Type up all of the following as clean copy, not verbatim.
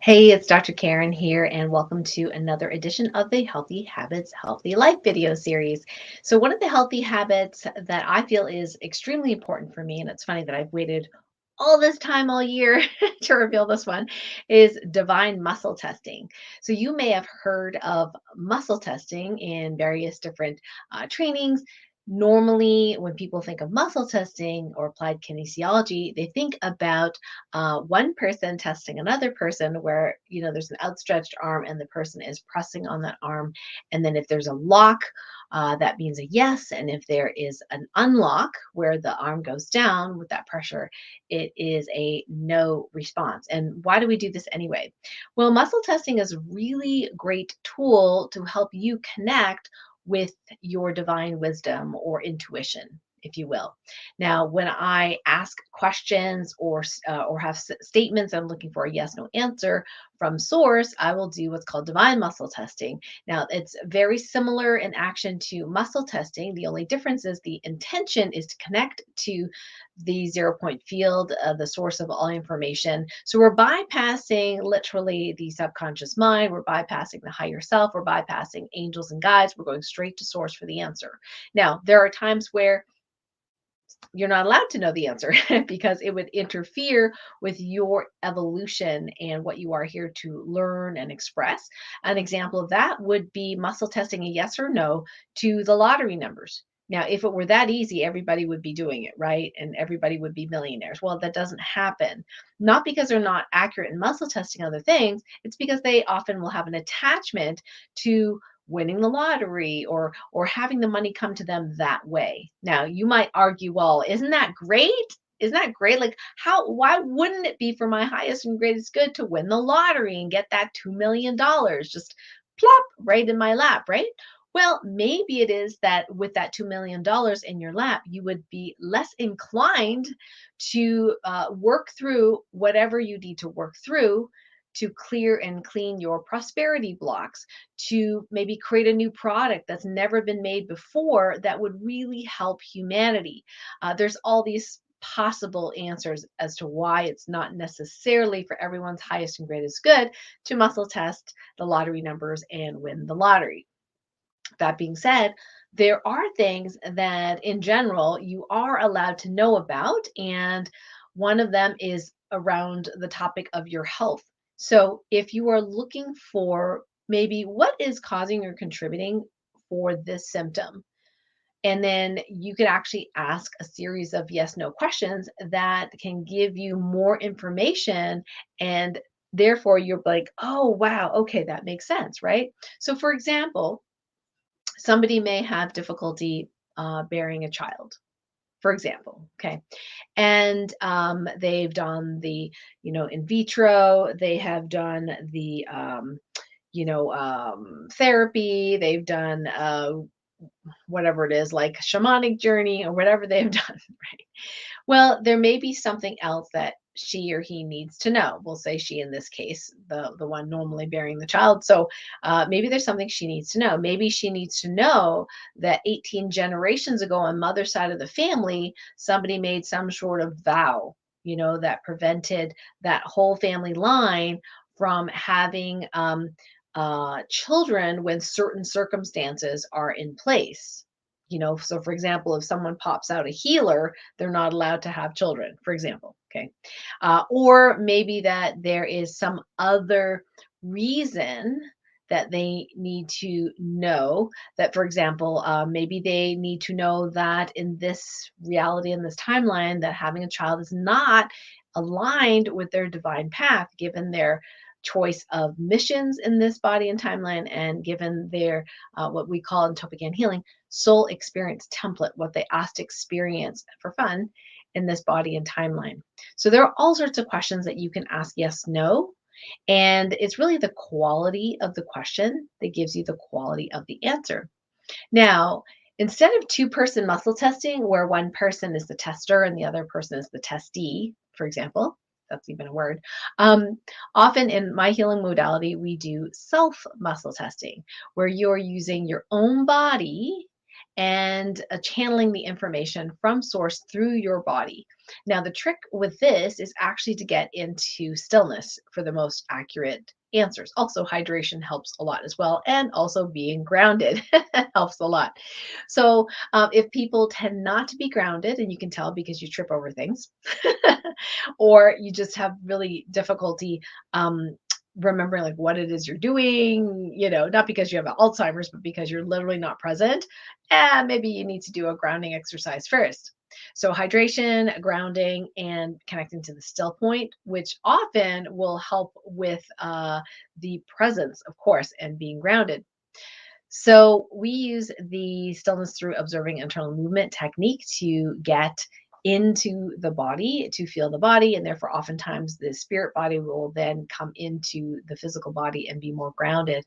Hey, it's Dr. Karen here, and welcome to another edition of the Healthy Habits, Healthy Life video series. So, one of the healthy habits that I feel is extremely important for me, and it's funny that I've waited all this time all year to reveal this one, is divine muscle testing. So, you may have heard of muscle testing in various different trainings. Normally, when people think of muscle testing or applied kinesiology, they think about one person testing another person where there's an outstretched arm and the person is pressing on that arm, and then if there's a lock, that means a yes, and if there is an unlock where the arm goes down with that pressure, it is a no response. And why do we do this anyway? Well, muscle testing is a really great tool to help you connect with your divine wisdom or intuition, if you will. Now, when I ask questions or have statements, I'm looking for a yes no answer from source. I will do what's called divine muscle testing. Now, it's very similar in action to muscle testing. The only difference is the intention is to connect to the 0 point field, the source of all information. So we're bypassing literally the subconscious mind. We're bypassing the higher self. We're bypassing angels and guides. We're going straight to source for the answer. Now, there are times where you're not allowed to know the answer because it would interfere with your evolution and what you are here to learn and express. An example of that would be muscle testing a yes or no to the lottery numbers. Now, if it were that easy, everybody would be doing it, right? And everybody would be millionaires. Well, that doesn't happen. Not because they're not accurate in muscle testing other things, it's because they often will have an attachment to winning the lottery or having the money come to them that way. Now, you might argue, well, isn't that great? Isn't that great? Like, why wouldn't it be for my highest and greatest good to win the lottery and get that $2 million just plop right in my lap, right? Well, maybe it is that with that $2 million in your lap, you would be less inclined to work through whatever you need to work through to clear and clean your prosperity blocks, to maybe create a new product that's never been made before that would really help humanity. There's all these possible answers as to why it's not necessarily for everyone's highest and greatest good to muscle test the lottery numbers and win the lottery. That being said, there are things that in general you are allowed to know about, and one of them is around the topic of your health. So, if you are looking for maybe what is causing or contributing for this symptom, and then you could actually ask a series of yes no questions that can give you more information, and therefore you're like, oh, wow, okay, that makes sense, right? So, for example, somebody may have difficulty bearing a child, for example. Okay. And they've done the, in vitro, they have done the, therapy, they've done whatever it is, like shamanic journey or whatever they've done, right? Well, there may be something else that she or he needs to know. We'll say she in this case, the one normally bearing the child. So maybe there's something she needs to know. Maybe she needs to know that 18 generations ago on mother's side of the family, somebody made some sort of vow, that prevented that whole family line from having children when certain circumstances are in place. So for example, if someone pops out a healer, they're not allowed to have children, for example. Okay. Or maybe that there is some other reason that they need to know that, for example, maybe they need to know that in this reality, in this timeline, that having a child is not aligned with their divine path, given their choice of missions in this body and timeline, and given their what we call in Topican healing soul experience template, what they asked to experience for fun in this body and timeline. So there are all sorts of questions that you can ask yes, no. And it's really the quality of the question that gives you the quality of the answer. Now, instead of two-person muscle testing, where one person is the tester and the other person is the testee, for example, that's even a word. Often in my healing modality, we do self muscle testing, where you're using your own body and channeling the information from source through your body. Now, the trick with this is actually to get into stillness for the most accurate answers. Also, hydration helps a lot as well, and also being grounded helps a lot. So, if people tend not to be grounded, and you can tell because you trip over things, or you just have really difficulty remembering like what it is you're doing, not because you have Alzheimer's, but because you're literally not present, and maybe you need to do a grounding exercise first. So, hydration, grounding, and connecting to the still point, which often will help with the presence, of course, and being grounded. So we use the stillness through observing internal movement technique to get into the body, to feel the body, and therefore oftentimes the spirit body will then come into the physical body and be more grounded.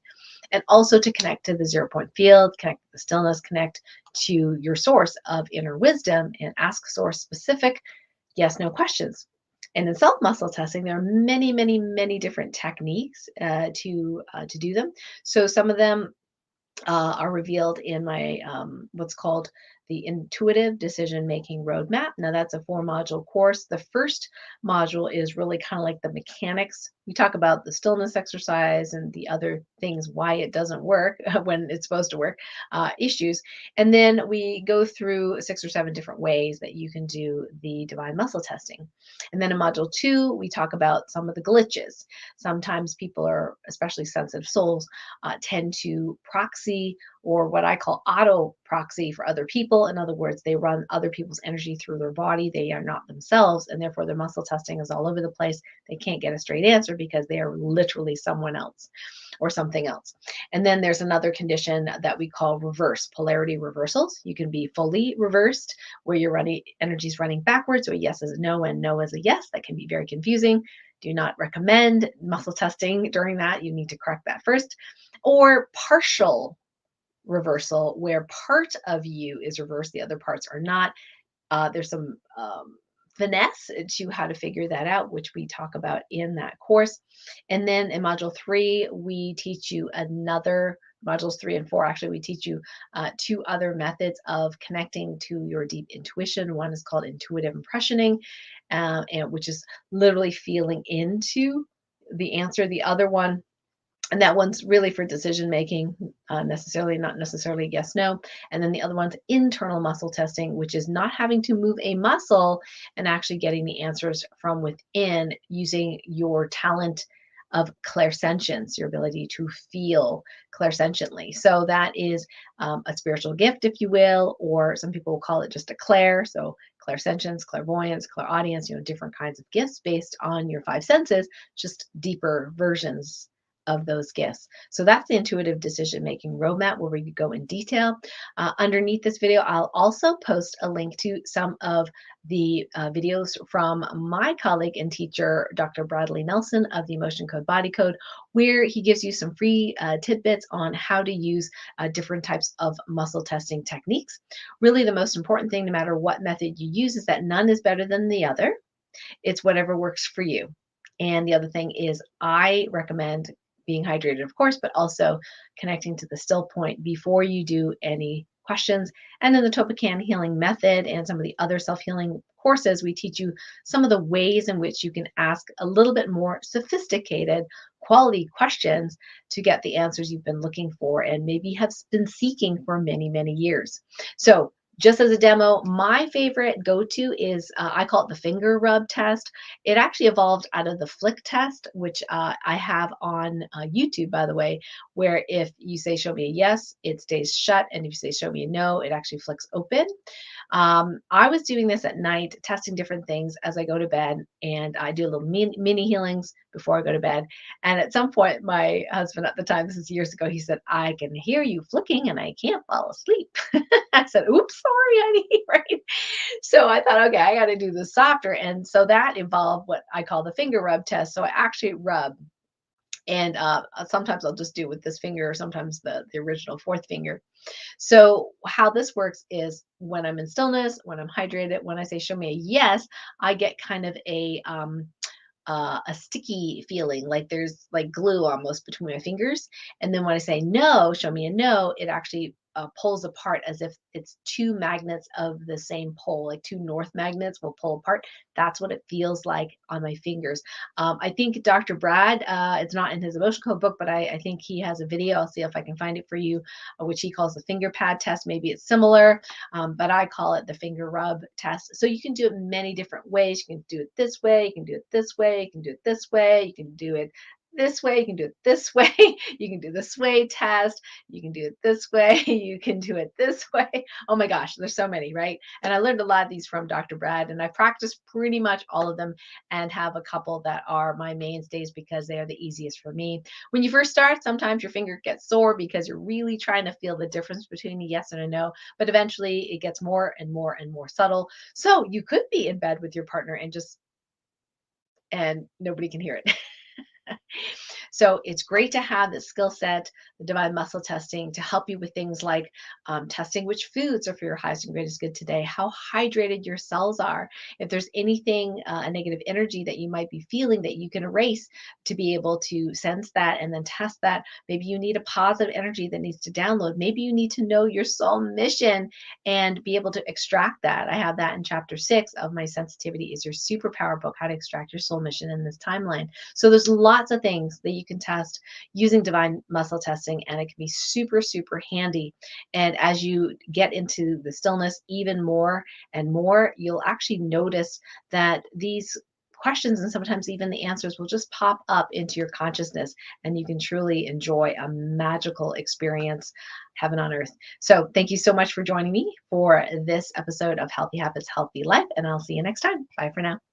And also to connect to the 0 point field, connect to the stillness, connect to your source of inner wisdom, and ask source specific yes no questions. And in self muscle testing, there are many, many, many different techniques to do them. So some of them are revealed in my what's called the Intuitive Decision Making Roadmap. Now, that's a 4 module course. The first module is really kind of like the mechanics. We talk about the stillness exercise and the other things, why it doesn't work when it's supposed to work, issues. And then we go through 6 or 7 different ways that you can do the divine muscle testing. And then in module 2, we talk about some of the glitches. Sometimes people are, especially sensitive souls, tend to proxy or what I call auto proxy for other people. In other words, they run other people's energy through their body. They are not themselves, and therefore their muscle testing is all over the place. They can't get a straight answer because they are literally someone else or something else. And then there's another condition that we call reverse polarity reversals. You can be fully reversed, where your energy is running backwards, so a yes is a no and no is a yes. That can be very confusing. Do not recommend muscle testing during that. You need to correct that first. Or partial reversal, where part of you is reversed, the other parts are not. There's some finesse to how to figure that out, which we talk about in that course. And then in module 3, we teach you modules 3 and 4, actually, we teach you 2 other methods of connecting to your deep intuition. One is called intuitive impressioning, and which is literally feeling into the answer. The other one, and that one's really for decision making, not necessarily yes, no. And then the other one's internal muscle testing, which is not having to move a muscle and actually getting the answers from within using your talent of clairsentience, your ability to feel clairsentiently. So that is a spiritual gift, if you will, or some people will call it just a clair. So clairsentience, clairvoyance, clairaudience, different kinds of gifts based on your 5 senses, just deeper versions of those gifts. So that's the intuitive decision making roadmap, where we go in detail. Underneath this video, I'll also post a link to some of the videos from my colleague and teacher, Dr. Bradley Nelson of the Emotion Code Body Code, where he gives you some free tidbits on how to use different types of muscle testing techniques. Really, the most important thing, no matter what method you use, is that none is better than the other. It's whatever works for you. And the other thing is, I recommend being hydrated, of course, but also connecting to the still point before you do any questions. And in the Topican healing method and some of the other self-healing courses, we teach you some of the ways in which you can ask a little bit more sophisticated quality questions to get the answers you've been looking for and maybe have been seeking for many, many years. So just as a demo, my favorite go-to is, I call it the finger rub test. It actually evolved out of the flick test, which I have on YouTube, by the way, where if you say, show me a yes, it stays shut. And if you say, show me a no, it actually flicks open. I was doing this at night, testing different things as I go to bed, and I do little mini healings before I go to bed. And at some point, my husband at the time, this is years ago, he said, I can hear you flicking and I can't fall asleep. I said, oops, sorry, honey, right? So I thought, okay, I got to do this softer. And so that involved what I call the finger rub test. So I actually rub. And sometimes I'll just do it with this finger, or sometimes the original 4th finger. So how this works is, when I'm in stillness, when I'm hydrated, when I say show me a yes, I get kind of a sticky feeling, like there's like glue almost between my fingers. And then when I say no, show me a no, it actually pulls apart as if it's two magnets of the same pole, like two north magnets will pull apart. That's what it feels like on my fingers. I think Dr. Brad, it's not in his emotion code book, but I think he has a video. I'll see if I can find it for you, which he calls the finger pad test. Maybe it's similar, but I call it the finger rub test. So you can do it many different ways. You can do it this way, you can do it this way, you can do it this way, you can do it this way, you can do it this way, you can do the sway test, you can do it this way, you can do it this way. Oh my gosh, there's so many, right? And I learned a lot of these from Dr. Brad, and I practiced pretty much all of them and have a couple that are my mainstays because they are the easiest for me. When you first start, sometimes your finger gets sore because you're really trying to feel the difference between a yes and a no, but eventually it gets more and more and more subtle. So you could be in bed with your partner and nobody can hear it. So it's great to have the skill set, the divine muscle testing to help you with things like testing which foods are for your highest and greatest good today, how hydrated your cells are, if there's anything, a negative energy that you might be feeling that you can erase to be able to sense that and then test that. Maybe you need a positive energy that needs to download. Maybe you need to know your soul mission and be able to extract that. I have that in chapter 6 of my Sensitivity is Your Superpower book, how to extract your soul mission in this timeline. So there's lots of things that you can test using divine muscle testing, and it can be super, super handy. And as you get into the stillness even more and more, you'll actually notice that these questions and sometimes even the answers will just pop up into your consciousness, and you can truly enjoy a magical experience, heaven on earth. So thank you so much for joining me for this episode of Healthy Habits, Healthy Life, and I'll see you next time. Bye for now.